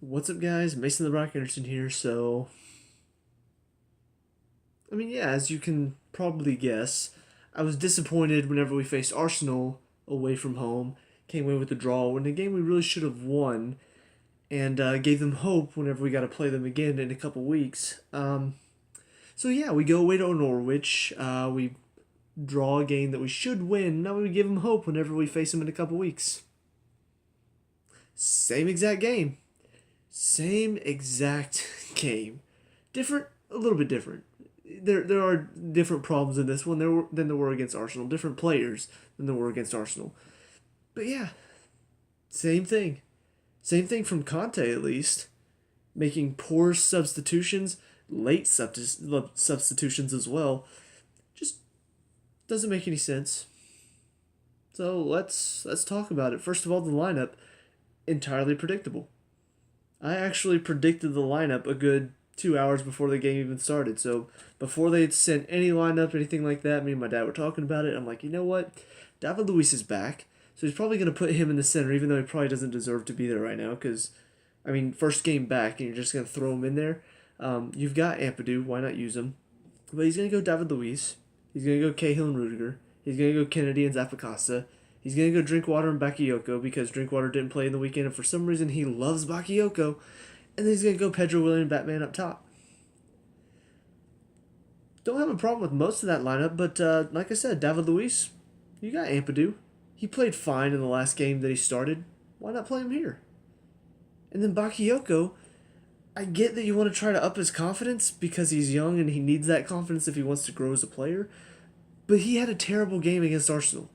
What's up, guys? Mason the Rock Henderson here. As you can probably guess, I was disappointed whenever we faced Arsenal away from home, came away with a draw in a game we really should have won, and gave them hope whenever we got to play them again in a couple weeks. We go away to Norwich. We draw a game that we should win. Now we give them hope whenever we face them in a couple weeks. Same exact game. Same exact game. Different, a little bit different. There are different problems in this one than there were against Arsenal. Different players than there were against Arsenal. But yeah, same thing. Same thing from Conte at least. Making poor substitutions, late substitutions as well. Just doesn't make any sense. So let's talk about it. First of all, the lineup entirely predictable. I actually predicted the lineup a good 2 hours before the game even started. So before they had sent any lineup, anything like that, me and my dad were talking about it. I'm like, you know what? David Luiz is back. So he's probably going to put him in the center, even though he probably doesn't deserve to be there right now. Because, first game back, and you're just going to throw him in there. You've got Ampadu. Why not use him? But he's going to go David Luiz. He's going to go Cahill and Rudiger. He's going to go Kennedy and Zappacosta. He's going to go Drinkwater and Bakayoko because Drinkwater didn't play in the weekend, and for some reason he loves Bakayoko. And then he's going to go Pedro William and Batman up top. Don't have a problem with most of that lineup, but like I said, David Luiz, you got Ampadu. He played fine in the last game that he started. Why not play him here? And then Bakayoko, I get that you want to try to up his confidence because he's young and he needs that confidence if he wants to grow as a player. But he had a terrible game against Arsenal.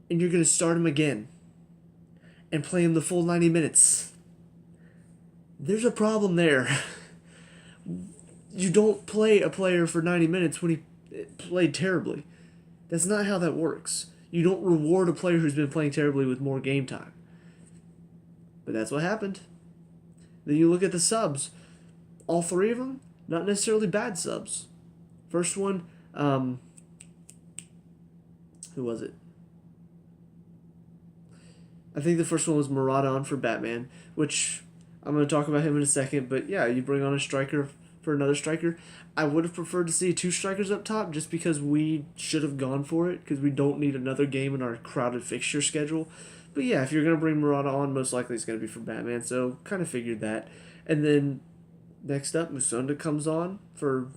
And you're going to start him again and play him the full 90 minutes. There's a problem there. You don't play a player for 90 minutes when he played terribly. That's not how that works. You don't reward a player who's been playing terribly with more game time. But that's what happened. Then you look at the subs. All three of them, not necessarily bad subs. First one, who was it? I think the first one was Murata on for Batman, which I'm going to talk about him in a second. But yeah, you bring on a striker for another striker. I would have preferred to see two strikers up top just because we should have gone for it because we don't need another game in our crowded fixture schedule. But yeah, if you're going to bring Murata on, most likely it's going to be for Batman. So kind of figured that. And then next up, Musonda comes on for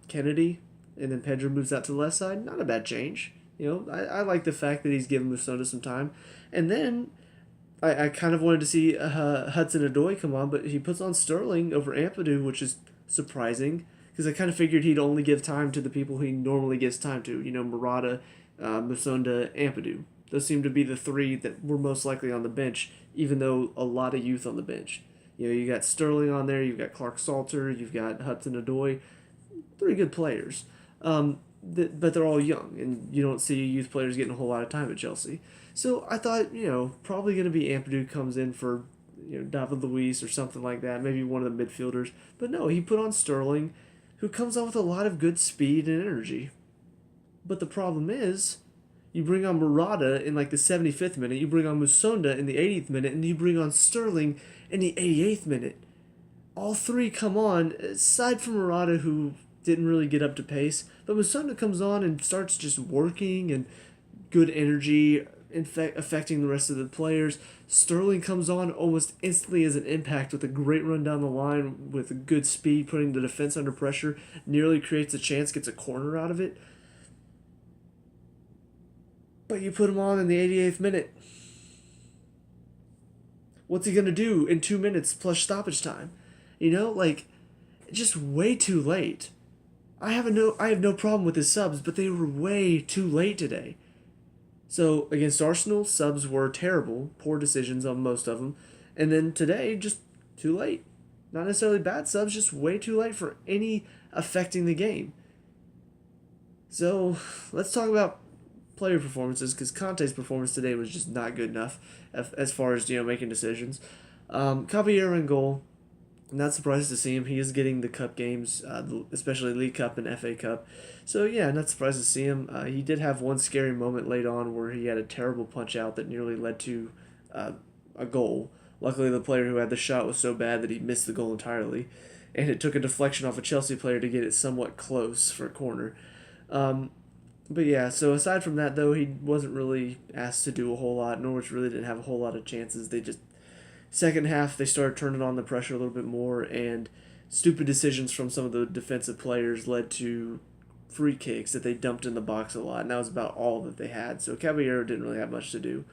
Kennedy. And then Pedro moves out to the left side. Not a bad change. I like the fact that he's giving Musonda some time. And then I kind of wanted to see Hudson-Odoi come on, but he puts on Sterling over Ampadu, which is surprising because I kind of figured he'd only give time to the people he normally gives time to. Murata, Musonda, Ampadu. Those seem to be the three that were most likely on the bench, even though a lot of youth on the bench. You got Sterling on there, you've got Clark Salter, you've got Hudson-Odoi. Three good players. But they're all young, and you don't see youth players getting a whole lot of time at Chelsea. So I thought, probably going to be Ampadu comes in for, David Luiz or something like that, maybe one of the midfielders. But no, he put on Sterling, who comes on with a lot of good speed and energy. But the problem is, you bring on Murata in like the 75th minute, you bring on Musonda in the 80th minute, and you bring on Sterling in the 88th minute. All three come on, aside from Murata, who didn't really get up to pace. But Musonda comes on and starts just working and good energy, affecting the rest of the players. Sterling comes on almost instantly as an impact with a great run down the line with good speed, putting the defense under pressure, nearly creates a chance, gets a corner out of it. But you put him on in the 88th minute. What's he going to do in 2 minutes plus stoppage time? Just way too late. I have no problem with his subs, but they were way too late today. So against Arsenal, subs were terrible, poor decisions on most of them, and then today just too late. Not necessarily bad subs, just way too late for any affecting the game. So let's talk about player performances because Conte's performance today was just not good enough as far as making decisions. Caballero in goal. Not surprised to see him. He is getting the cup games, especially League Cup and FA Cup. So yeah, not surprised to see him. He did have one scary moment late on where he had a terrible punch out that nearly led to a goal. Luckily, the player who had the shot was so bad that he missed the goal entirely, and it took a deflection off a Chelsea player to get it somewhat close for a corner. Um, but yeah, so aside from that, though, he wasn't really asked to do a whole lot. Norwich really didn't have a whole lot of chances. They just, second half, they started turning on the pressure a little bit more, and stupid decisions from some of the defensive players led to free kicks that they dumped in the box a lot, and that was about all that they had. So Caballero didn't really have much to do.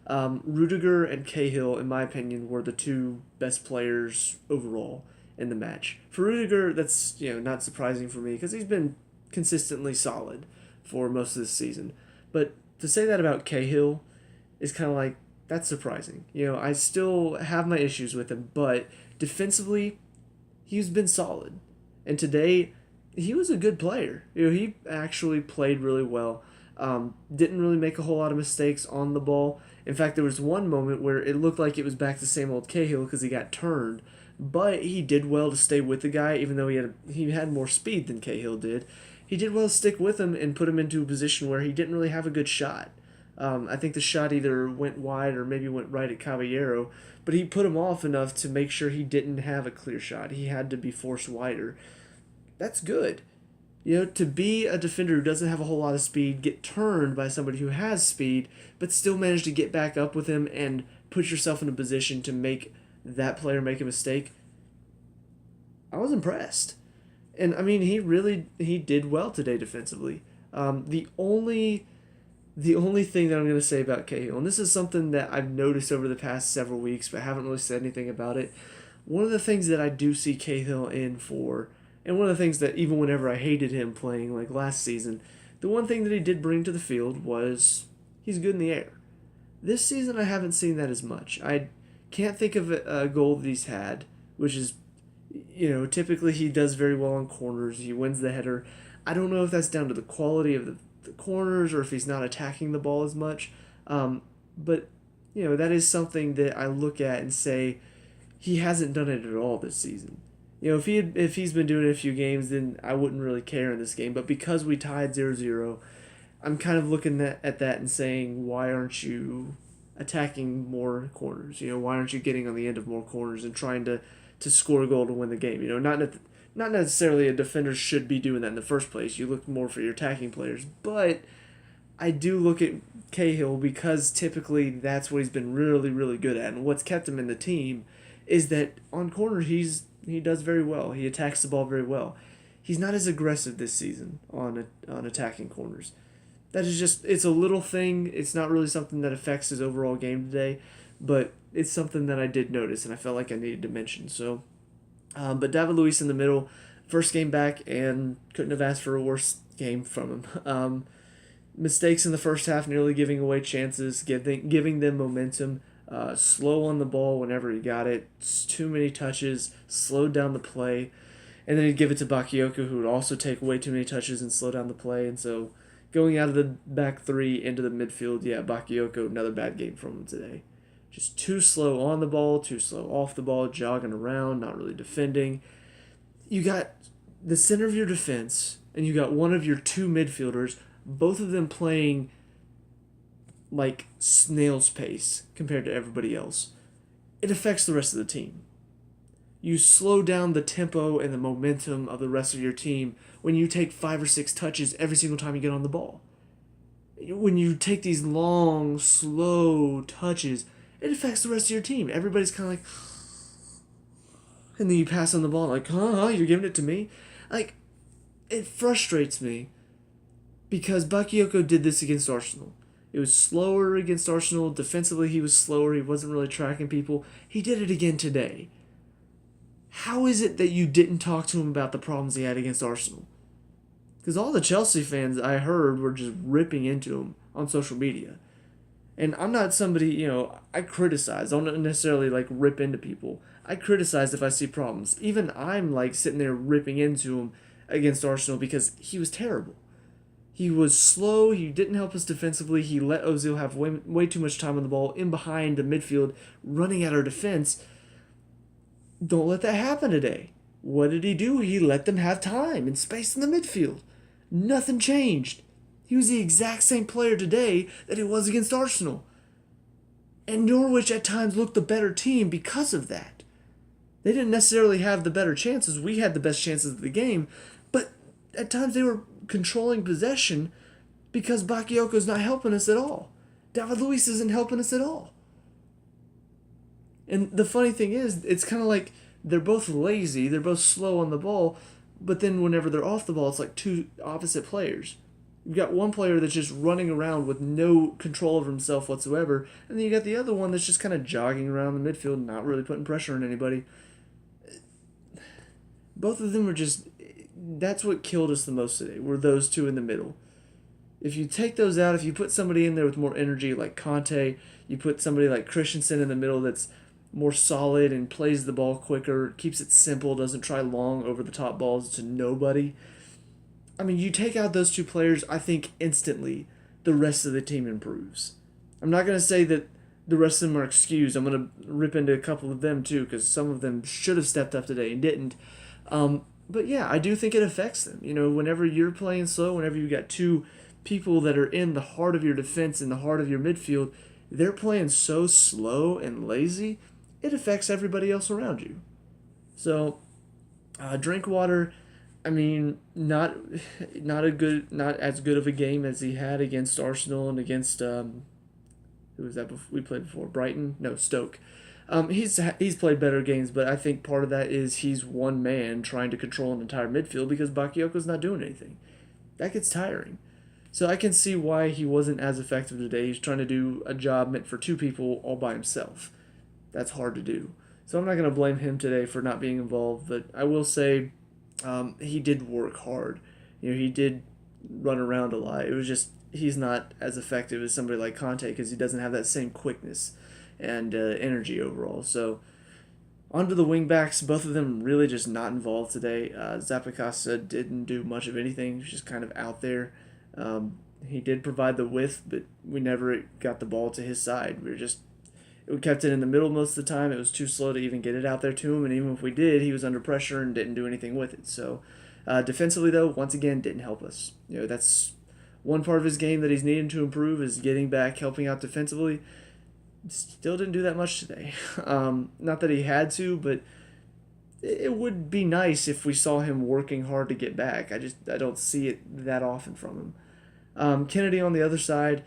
Rudiger and Cahill, in my opinion, were the two best players overall in the match. For Rudiger, that's not surprising for me because he's been consistently solid for most of this season. But to say that about Cahill is kind of like, that's surprising. I still have my issues with him, but defensively, he's been solid. And today, he was a good player. He actually played really well. Didn't really make a whole lot of mistakes on the ball. In fact, there was one moment where it looked like it was back to the same old Cahill because he got turned. But he did well to stay with the guy, even though he had more speed than Cahill did. He did well to stick with him and put him into a position where he didn't really have a good shot. I think the shot either went wide or maybe went right at Caballero, but he put him off enough to make sure he didn't have a clear shot. He had to be forced wider. That's good. To be a defender who doesn't have a whole lot of speed, get turned by somebody who has speed, but still manage to get back up with him and put yourself in a position to make that player make a mistake, I was impressed. And, I mean, he did well today defensively. The only thing that I'm going to say about Cahill, and this is something that I've noticed over the past several weeks, but haven't really said anything about it, one of the things that I do see Cahill in for, and one of the things that even whenever I hated him playing like last season, the one thing that he did bring to the field was he's good in the air. This season I haven't seen that as much. I can't think of a goal that he's had, which is, typically he does very well on corners. He wins the header. I don't know if that's down to the quality of the corners or if he's not attacking the ball as much. But, that is something that I look at and say he hasn't done it at all this season. If he's been doing it a few games, then I wouldn't really care in this game. But because we tied 0-0, I'm kind of looking at that and saying, why aren't you attacking more corners? Why aren't you getting on the end of more corners and trying to score a goal to win the game? Not necessarily a defender should be doing that in the first place. You look more for your attacking players. But I do look at Cahill because typically that's what he's been really, really good at. And what's kept him in the team is that on corners he does very well. He attacks the ball very well. He's not as aggressive this season on attacking corners. That is just, it's a little thing. It's not really something that affects his overall game today, but it's something that I did notice and I felt like I needed to mention. So, but David Luiz in the middle, first game back, and couldn't have asked for a worse game from him. Mistakes in the first half, nearly giving away chances, giving them momentum. Slow on the ball whenever he got it. Too many touches, slowed down the play. And then he'd give it to Bakayoko, who would also take way too many touches and slow down the play. And so going out of the back three into the midfield, Bakayoko, another bad game from him today. Just too slow on the ball, too slow off the ball, jogging around, not really defending. You got the center of your defense, and you got one of your two midfielders, both of them playing like snail's pace compared to everybody else. It affects the rest of the team. You slow down the tempo and the momentum of the rest of your team when you take 5 or 6 touches every single time you get on the ball. When you take these long, slow touches, it affects the rest of your team. Everybody's kind of like, and then you pass on the ball like, you're giving it to me? Like, it frustrates me because Bakayoko did this against Arsenal. It was slower against Arsenal. Defensively, he was slower. He wasn't really tracking people. He did it again today. How is it that you didn't talk to him about the problems he had against Arsenal? Because all the Chelsea fans I heard were just ripping into him on social media. And I'm not somebody, I criticize. I don't necessarily rip into people. I criticize if I see problems. Even I'm sitting there ripping into him against Arsenal because he was terrible. He was slow. He didn't help us defensively. He let Ozil have way too much time on the ball in behind the midfield, running at our defense. Don't let that happen today. What did he do? He let them have time and space in the midfield. Nothing changed. He was the exact same player today that he was against Arsenal. And Norwich at times looked the better team because of that. They didn't necessarily have the better chances. We had the best chances of the game, but at times they were controlling possession because Bakayoko's not helping us at all. David Luiz isn't helping us at all. And the funny thing is, it's kind of like they're both lazy, they're both slow on the ball, but then whenever they're off the ball, it's like two opposite players. You've got one player that's just running around with no control over himself whatsoever, and then you got the other one that's just kind of jogging around the midfield, not really putting pressure on anybody. Both of them were just... That's what killed us the most today, were those two in the middle. If you take those out, if you put somebody in there with more energy like Conte, you put somebody like Christensen in the middle that's more solid and plays the ball quicker, keeps it simple, doesn't try long over-the-top balls to nobody. I mean, you take out those two players, I think instantly the rest of the team improves. I'm not going to say that the rest of them are excused. I'm going to rip into a couple of them too, because some of them should have stepped up today and didn't. But yeah, I do think it affects them. You know, whenever you're playing slow, whenever you got two people that are in the heart of your defense, in the heart of your midfield, they're playing so slow and lazy, it affects everybody else around you. So, Drinkwater, I mean, not as good of a game as he had against Arsenal and against who was that we played before? Brighton? No, Stoke. He's played better games, but I think part of that is he's one man trying to control an entire midfield because Bakayoko's not doing anything. That gets tiring. So I can see why he wasn't as effective today. He's trying to do a job meant for two people all by himself. That's hard to do. So I'm not going to blame him today for not being involved, but I will say he did work hard. You know, he did run around a lot. It was just he's not as effective as somebody like Conte because he doesn't have that same quickness and energy overall. So onto the wingbacks, both of them really just not involved today. Zappacosta didn't do much of anything. He was just kind of out there. He did provide the width, but we never got the ball to his side. We kept it in the middle most of the time. It was too slow to even get it out there to him, and even if we did, he was under pressure and didn't do anything with it. So defensively, though, once again, didn't help us. You know, that's one part of his game that he's needing to improve is getting back, helping out defensively. Still didn't do that much today. Not that he had to, but it would be nice if we saw him working hard to get back. I don't see it that often from him. Kennedy on the other side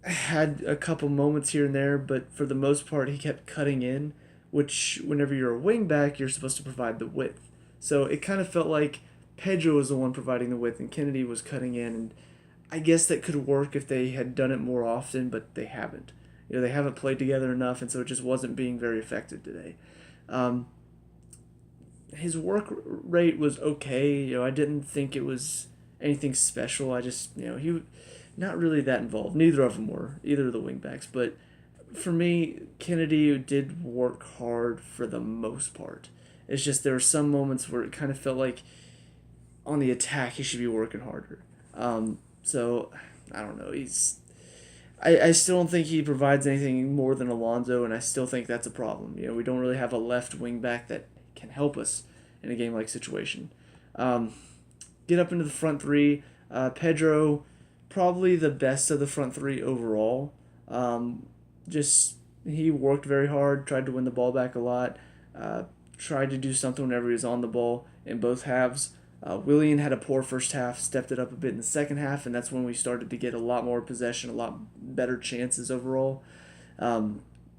had a couple moments here and there, but for the most part he kept cutting in, which whenever you're a wing back, you're supposed to provide the width. So it kind of felt like Pedro was the one providing the width and Kennedy was cutting in, and I guess that could work if they had done it more often, but they haven't. You know, they haven't played together enough, and so it just wasn't being very effective today. His work rate was okay. You know, I didn't think it was anything special. I just, you know, he not really that involved. Neither of them were, either of the wingbacks. But for me, Kennedy did work hard for the most part. It's just there were some moments where it kind of felt like on the attack he should be working harder. So, I don't know. I still don't think he provides anything more than Alonso, and I still think that's a problem. You know, we don't really have a left wing back that can help us in a game-like situation. Get up into the front three. Pedro, probably the best of the front three overall. He worked very hard, tried to win the ball back a lot, tried to do something whenever he was on the ball in both halves. Willian had a poor first half, stepped it up a bit in the second half, and that's when we started to get a lot more possession, a lot better chances overall.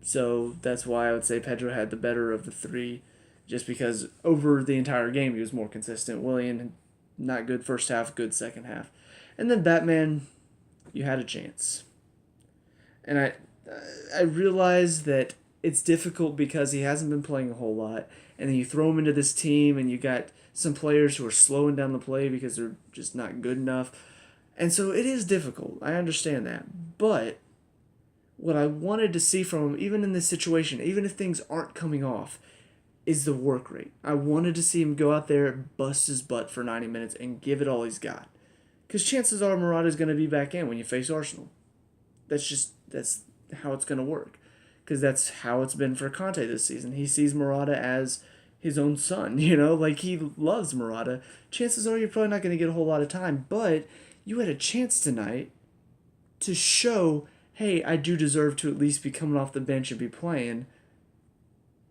So that's why I would say Pedro had the better of the three, just because over the entire game he was more consistent. Willian, not good first half, good second half. And then Batman, you had a chance. And I realize that it's difficult because he hasn't been playing a whole lot, and then you throw him into this team and you got some players who are slowing down the play because they're just not good enough. And so it is difficult. I understand that. But what I wanted to see from him, even in this situation, even if things aren't coming off, is the work rate. I wanted to see him go out there, bust his butt for 90 minutes, and give it all he's got. Because chances are Morata's going to be back in when you face Arsenal. That's how it's going to work. Because that's how it's been for Conte this season. He sees Morata as his own son, you know, like he loves Morata. Chances are you're probably not going to get a whole lot of time, but you had a chance tonight to show hey, I do deserve to at least be coming off the bench and be playing,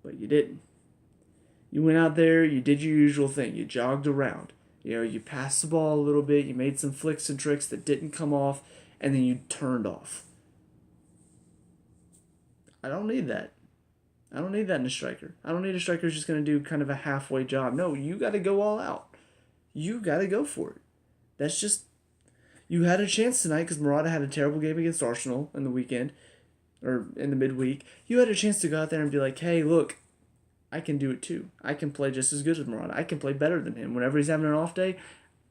but you didn't. You went out there, you did your usual thing, you jogged around. You passed the ball a little bit, you made some flicks and tricks that didn't come off, and then you turned off. I don't need that. I don't need that in a striker. I don't need a striker who's just going to do kind of a halfway job. No, you got to go all out. You got to go for it. That's just. You had a chance tonight because Murata had a terrible game against Arsenal in the weekend, or in the midweek. You had a chance to go out there and be like, hey, look, I can do it too. I can play just as good as Murata. I can play better than him. Whenever he's having an off day,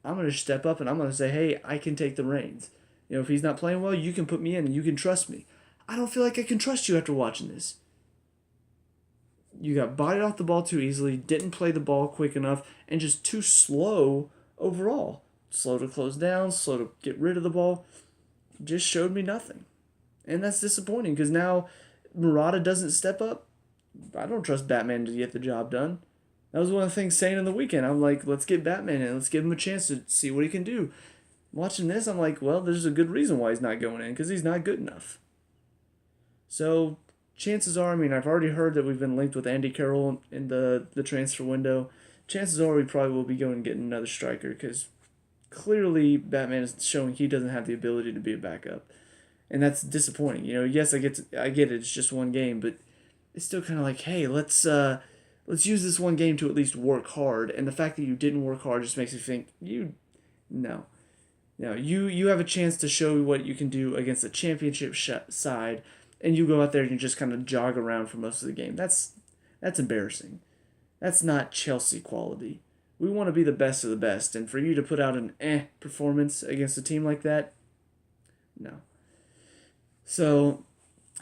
I'm going to step up and I'm going to say, hey, I can take the reins. If he's not playing well, you can put me in and you can trust me. I don't feel like I can trust you after watching this. You got bodied off the ball too easily, didn't play the ball quick enough, and just too slow overall. Slow to close down, slow to get rid of the ball. Just showed me nothing. And that's disappointing because now Murata doesn't step up. I don't trust Batman to get the job done. That was one of the things saying in the weekend. I'm like, let's get Batman in. Let's give him a chance to see what he can do. Watching this, I'm like, well, there's a good reason why he's not going in because he's not good enough. So chances are, I've already heard that we've been linked with Andy Carroll in the transfer window. Chances are we probably will be going and getting another striker because clearly Batman is showing he doesn't have the ability to be a backup. And that's disappointing. Yes, I get it, it's just one game, but it's still kind of like, hey, let's use this one game to at least work hard. And the fact that you didn't work hard just makes me think, no. You have a chance to show what you can do against a championship side, and you go out there and you just kind of jog around for most of the game. That's embarrassing. That's not Chelsea quality. We want to be the best of the best, and for you to put out an performance against a team like that, no. So,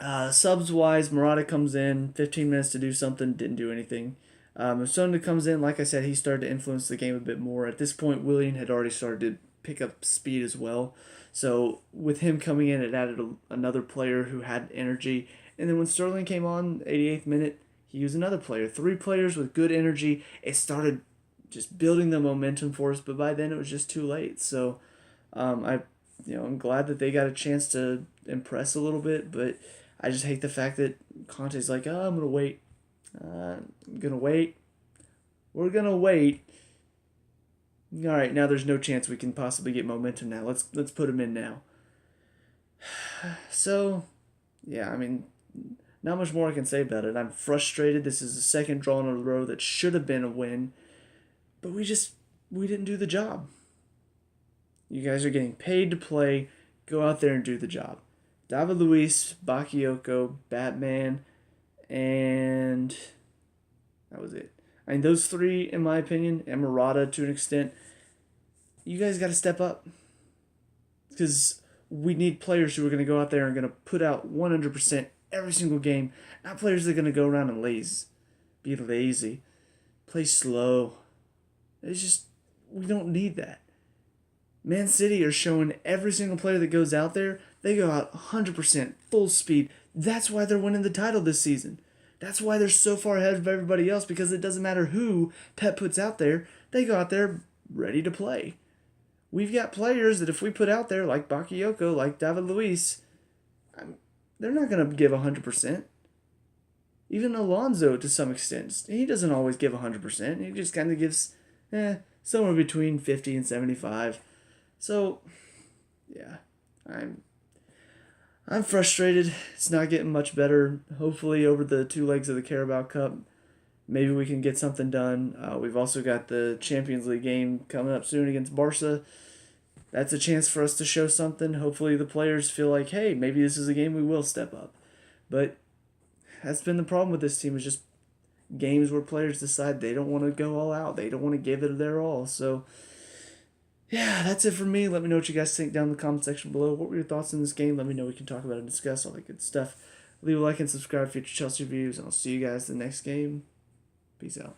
subs-wise, Murata comes in, 15 minutes to do something, didn't do anything. Sonda comes in, like I said, he started to influence the game a bit more. At this point, Willian had already started to pick up speed as well. So with him coming in, it added another player who had energy. And then when Sterling came on, 88th minute, he used another player. 3 players with good energy. It started just building the momentum for us, but by then it was just too late. So I'm glad that they got a chance to impress a little bit, but I just hate the fact that Conte's like, I'm going to wait. I'm going to wait. We're going to wait. All right, now there's no chance we can possibly get momentum now. Let's put him in now. So, yeah, not much more I can say about it. I'm frustrated. This is the second draw in a row that should have been a win, but we didn't do the job. You guys are getting paid to play. Go out there and do the job. David Luiz, Bakayoko, Batman, and that was it. Those 3, in my opinion, and Murata to an extent, you guys got to step up. Because we need players who are going to go out there and going to put out 100% every single game. Not players that are going to go around and be lazy. Play slow. It's just, we don't need that. Man City are showing every single player that goes out there, they go out 100%, full speed. That's why they're winning the title this season. That's why they're so far ahead of everybody else, because it doesn't matter who Pep puts out there, they go out there ready to play. We've got players that if we put out there, like Bakayoko, like David Luiz, they're not going to give 100%. Even Alonso, to some extent, he doesn't always give 100%. He just kind of gives somewhere between 50 and 75. So, yeah, I'm frustrated. It's not getting much better. Hopefully, over the 2 legs of the Carabao Cup, maybe we can get something done. We've also got the Champions League game coming up soon against Barca. That's a chance for us to show something. Hopefully, the players feel like, hey, maybe this is a game we will step up. But that's been the problem with this team, is just games where players decide they don't want to go all out. They don't want to give it their all. So, yeah, that's it for me. Let me know what you guys think down in the comment section below. What were your thoughts in this game? Let me know. We can talk about it and discuss all that good stuff. Leave a like and subscribe for future Chelsea reviews, and I'll see you guys in the next game. Peace out.